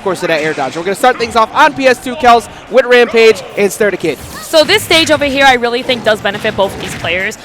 course, to that air dodge. We're going to start things off on PS2, Kels, with Rampage and SteR the Kid. So this stage over here, I really think does benefit both of these players.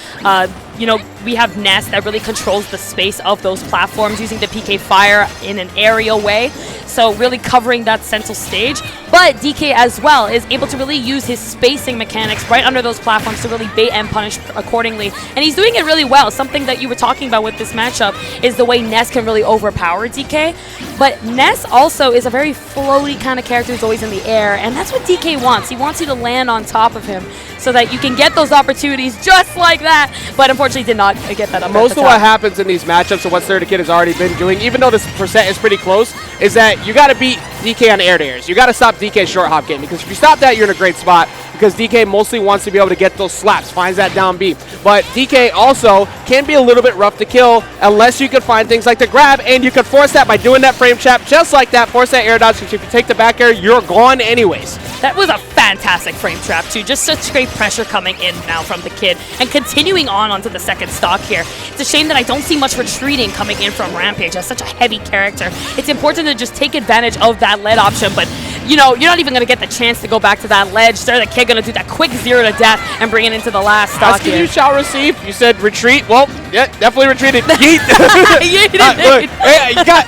You know, we have Ness that really controls the space of those platforms using the PK Fire in an aerial way. So really covering that central stage. But ThA as well is able to really use his spacing mechanics right under those platforms to really bait and punish accordingly. And he's doing it really well. Something that you were talking about with this matchup is the way Ness can really overpower ThA. But Ness also is a very floaty kind of character who's always in the air. And that's what ThA wants. He wants you to land on top of him so that you can get those opportunities just like that. But unfortunately did not get that up. Most of what happens in these matchups and what SteR the Kid has already been doing, even though this percent is pretty close, is that you got to beat ThA on air-to-airs. You got to stop ThA's short hop game, because if you stop that, you're in a great spot, because ThA mostly wants to be able to get those slaps, finds that down B. But ThA also can be a little bit rough to kill unless you can find things like the grab, and you can force that by doing that frame trap just like that, force that air dodge, because if you take the back air, you're gone anyways. That was a fantastic frame trap too. Just such great pressure coming in now from the Kid and continuing on onto the second stock here. It's a shame that I don't see much retreating coming in from Rampage as such a heavy character. It's important to just take advantage of that lead option, but you know, you're not even going to get the chance to go back to that ledge. SteR the Kid going to do that quick 0 to death and bring it into the last stock here. You shall receive. You said retreat. Well, yeah, definitely retreated. Yeet.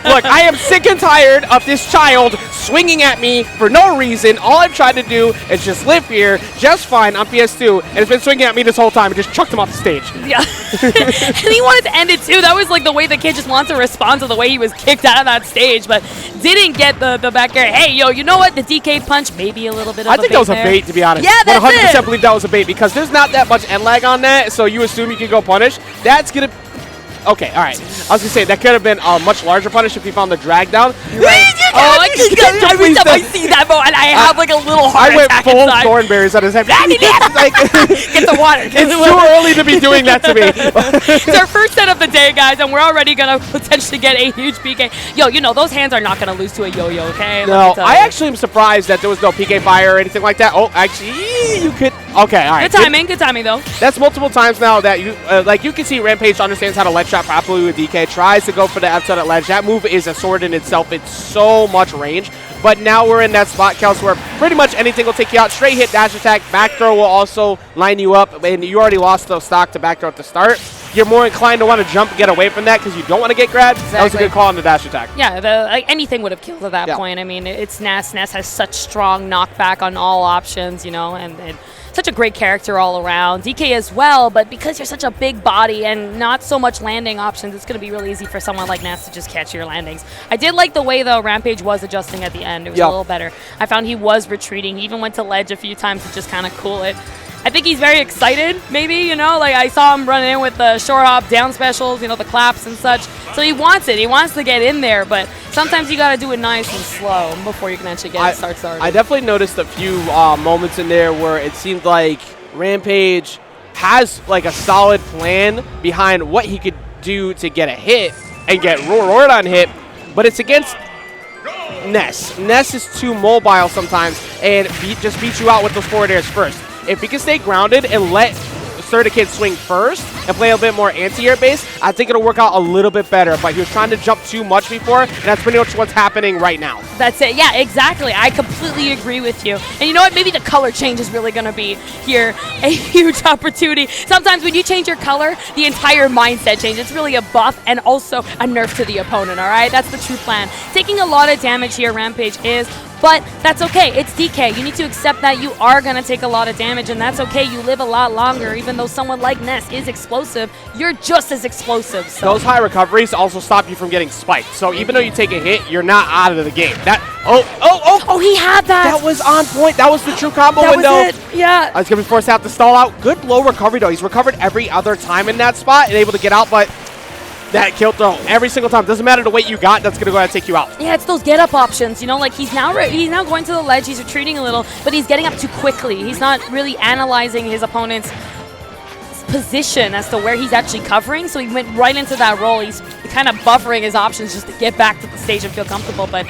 Look, I am sick and tired of this child swinging at me for no reason. All I've tried to do is just live here just fine on PS2, and it's been swinging at me this whole time and just chucked him off the stage. Yeah. And he wanted to end it too. That was like the way the Kid just wanted to respond to the way he was kicked out of that stage, but didn't get the back air. Hey, yo, you know what? The ThA punch, maybe a little bit of a bait. I think that was a bait, to be honest. Yeah, that's 100% believe that was a bait, because there's not that much end lag on that, so you assume you can go punish. That's going to... Okay, all right. I was going to say, that could have been a much larger punish if he found the drag down. Right. Every time I see that, and I have like a little heart attack I went full inside. thornberries on his head. Get the water. It's too early to be doing that to me. It's our first set of the day, guys, and we're already going to potentially get a huge PK. Yo, you know, those hands are not going to lose to a yo-yo, okay? No, I actually am surprised that there was no PK Fire or anything like that. Oh, actually, you could... Okay, all right. Good timing, though. That's multiple times now that you, like, you can see Rampage understands how to ledge trap properly with ThA, tries to go for the F at ledge. That move is a sword in itself. It's so much range. But now we're in that spot, Kels, where pretty much anything will take you out. Straight hit, dash attack, back throw will also line you up. And you already lost the stock to back throw at the start. You're more inclined to want to jump and get away from that because you don't want to get grabbed. Exactly. That was a good call on the dash attack. Yeah, anything would have killed at that point. I mean, it's Ness. Ness has such strong knockback on all options, you know, and such a great character all around. ThA as well, but because you're such a big body and not so much landing options, it's going to be really easy for someone like Ness to just catch your landings. I did like the way, though, Rampage was adjusting at the end. It was a little better. I found he was retreating. He even went to ledge a few times to just kind of cool it. I think he's very excited, maybe, you know, like I saw him run in with the short hop down specials, you know, the claps and such. So he wants it. He wants to get in there, but sometimes you got to do it nice and slow before you can actually get started. I definitely noticed a few moments in there where it seemed like Rampage has like a solid plan behind what he could do to get a hit and get roared on hit, but it's against Ness. Ness is too mobile sometimes and just beat you out with those forward airs first. If he can stay grounded and let SteR the Kid swing first and play a bit more anti-air base, I think it'll work out a little bit better. But he was trying to jump too much before, and that's pretty much what's happening right now. That's it. Yeah, exactly. I completely agree with you. And you know what? Maybe the color change is really going to be here a huge opportunity. Sometimes when you change your color, the entire mindset changes. It's really a buff and also a nerf to the opponent, all right? That's the true plan. Taking a lot of damage here, Rampage is, but that's okay. It's ThA. You need to accept that you are going to take a lot of damage, and that's okay. You live a lot longer. Even though someone like Ness is explosive, you're just as explosive. So. Those high recoveries also stop you from getting spiked. So even though you take a hit, you're not out of the game. Oh, he had that. That was on point. That was the true combo that window. Was it. Yeah. I was going to be forced to have to stall out. Good low recovery, though. He's recovered every other time in that spot and able to get out, but that kill throw every single time. Doesn't matter the weight you got, that's going to go ahead and take you out. Yeah, it's those get-up options. You know, like he's now going to the ledge. He's retreating a little, but he's getting up too quickly. He's not really analyzing his opponent's position as to where he's actually covering, so he went right into that roll. He's kind of buffering his options just to get back to the stage and feel comfortable, but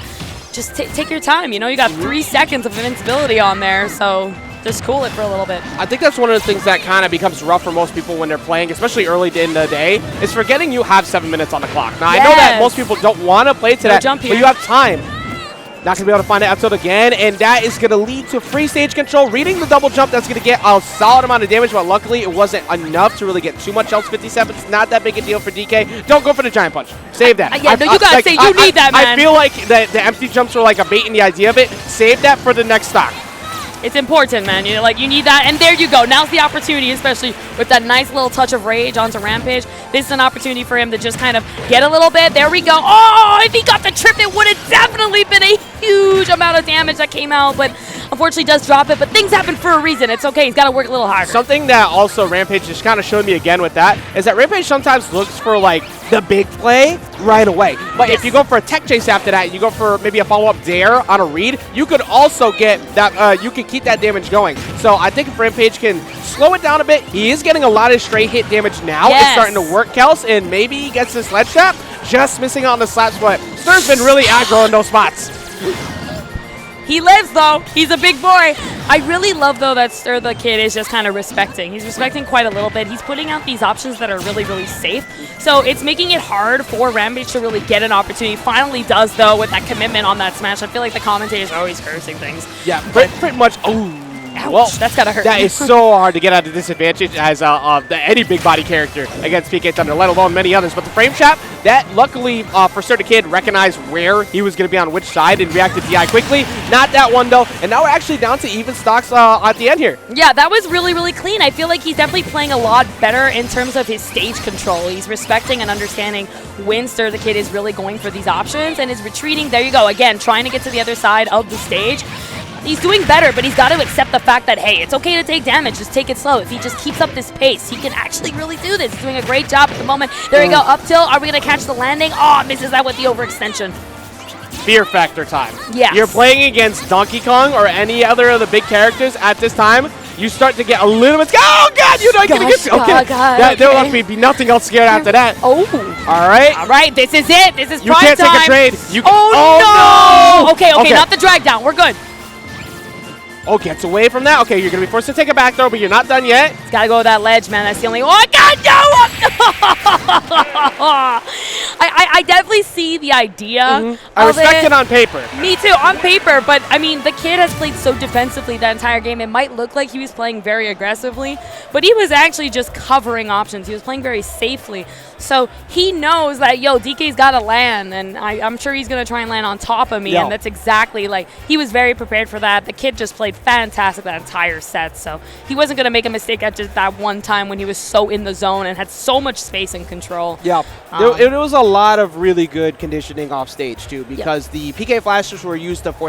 just take your time. You know, you got 3 seconds of invincibility on there, so just cool it for a little bit. I think that's one of the things that kind of becomes rough for most people when they're playing, especially early in the day, is forgetting you have 7 minutes on the clock. Now, I know that most people don't want to play to that, but you have time. Not going to be able to find it out again, and that is going to lead to free stage control. Reading the double jump, that's going to get a solid amount of damage, but luckily it wasn't enough to really get too much else. 57, it's not that big a deal for DK. Don't go for the giant punch. Save that. Yeah, no, you got to say, you need that, man. I feel like the empty jumps were like a bait in the idea of it. Save that for the next stock. It's important, man. You know, like, you need that, and there you go. Now's the opportunity, especially with that nice little touch of rage onto Rampage. This is an opportunity for him to just kind of get a little bit. There we go. Oh, if he got the trip, it would have definitely been a huge amount of damage that came out, but unfortunately does drop it. But things happen for a reason. It's okay. He's got to work a little harder. Something that also Rampage just kind of showed me again with that is that Rampage sometimes looks for, like, the big play right away. But if you go for a tech chase after that, you go for maybe a follow-up dare on a read, you could also get that, you can keep that damage going. So I think if Rampage can slow it down a bit, he is getting a lot of straight hit damage now. It's starting to work, Kels, and maybe he gets this ledge trap, just missing out on the slap split. SteR's been really aggro in those spots. He lives, though. He's a big boy. I really love, though, that SteR the kid is just kind of respecting. He's respecting quite a little bit. He's putting out these options that are really, really safe. So it's making it hard for Rampage to really get an opportunity. Finally does, though, with that commitment on that smash. I feel like the commentators are always cursing things. Yeah, pretty much. Oh. Ouch, well, that's gotta hurt. That is so hard to get out of disadvantage as any big body character against PK Thunder, let alone many others. But the frame trap, that luckily for SteR the kid recognized where he was going to be on which side and reacted ThA quickly. Not that one though, and now we're actually down to even stocks at the end here. Yeah, that was really, really clean. I feel like he's definitely playing a lot better in terms of his stage control. He's respecting and understanding when SteR the kid is really going for these options and is retreating. There you go, again, trying to get to the other side of the stage. He's doing better, but he's got to accept the fact that, hey, it's okay to take damage. Just take it slow. If he just keeps up this pace, he can actually really do this. He's doing a great job at the moment. There we go, up tilt. Are we going to catch the landing? Oh, misses that with the overextension. Fear factor time. Yes. You're playing against Donkey Kong or any other of the big characters at this time, you start to get a little bit. Oh, God, you're not going to get me. Okay. God, there will be nothing else scared after that. Oh. All right. All right, this is it. This is you prime can't time. take a trade. You oh, no. Okay, not the drag down. We're good. Oh, gets away from that. Okay, you're going to be forced to take a back throw, but you're not done yet. It's got to go with that ledge, man. That's the only... Oh, God, no! I definitely see the idea I respect it on paper. Me too, on paper. But, I mean, the kid has played so defensively that entire game. It might look like he was playing very aggressively, but he was actually just covering options. He was playing very safely. So he knows that, yo, DK's got to land, and I'm sure he's going to try and land on top of me, and that's exactly, like, he was very prepared for that. The kid just played fantastic that entire set, so he wasn't going to make a mistake at just that one time when he was so in the zone and had so much space and control. Yeah, it was a lot of really good conditioning off stage, too, because the PK flashers were used to force